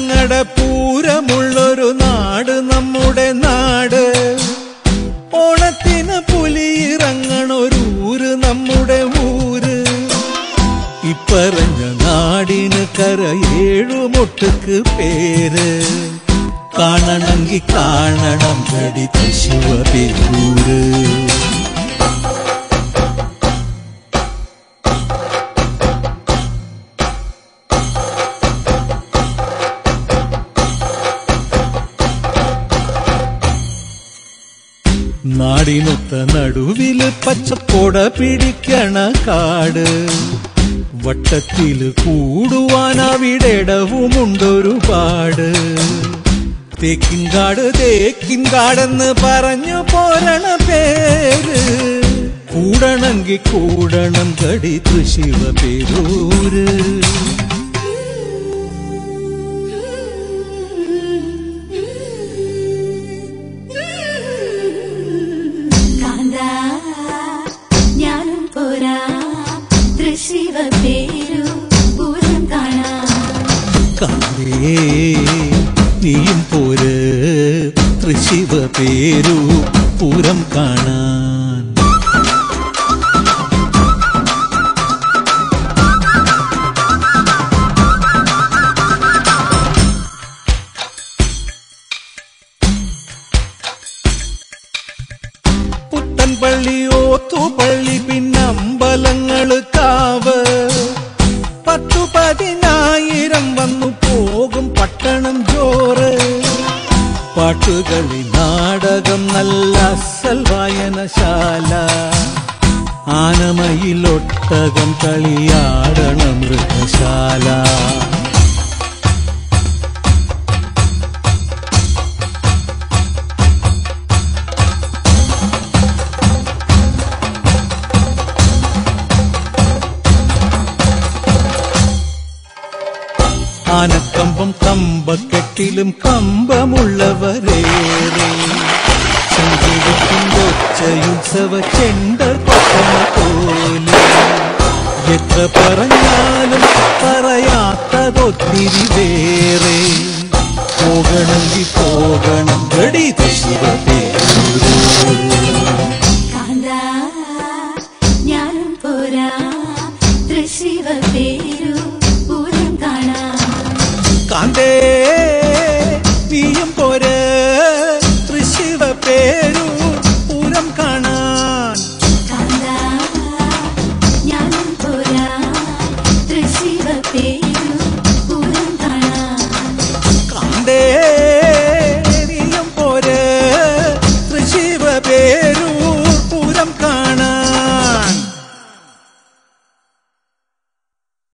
ഞങ്ങടെ പൂരമുള്ളൊരു നാട് നമ്മുടെ നാട്. ഓണത്തിന് പുലിയിറങ്ങണൊരൂര് നമ്മുടെ ഊര്. ഇപ്പറഞ്ഞ നാടിന് കരയേഴുമൊട്ടുക്ക് പേര്. കാണണമെങ്കി കാണണം ഗടി ശിവപേരൂര്. നാടിനൊത്ത നടുവില് പച്ചപ്പൊട പിടിക്കണ കാട്. വട്ടത്തില് കൂടുവാൻ അവിടെടവുമുണ്ടൊരുപാട്. തേക്കിൻകാട് തേക്കിൻകാടെന്ന് പറഞ്ഞു പോരണ പേര്. കൂടണമെങ്കി കൂടണം ഗടി ശിവപേരൂര്. നീയും പോര് തൃശിവപേരു പൂരം കാണാൻ. പുത്തൻപള്ളി ഓത്തുപള്ളി പിന്നമ്പലങ്ങള് കാവ്. 10,000-10,000 വന്നു പോകും പട്ടണം ജോറ്. പാട്ടുകളി നാടകം നല്ല അസൽ വായനശാല. ആനമയിലൊട്ടകം കളിയാടണ മൃഗശാല. ആനക്കമ്പം കമ്പക്കെട്ടിലും കമ്പമുള്ളവരേറെ. സംഗീതത്തിൻ്റൊച്ചയുത്സവ ചെണ്ട കൊട്ടണ പോലെ. എത്ര പറഞ്ഞാലും പറയാത്തതൊത്തിരി വേറെ. പോകണമെങ്കിൽ പോകണം ഗടി ശിവപേരൂര്. ഞാനും പോരാ ശിവപേരു പൂരം കാണാൻ. കാന്തേ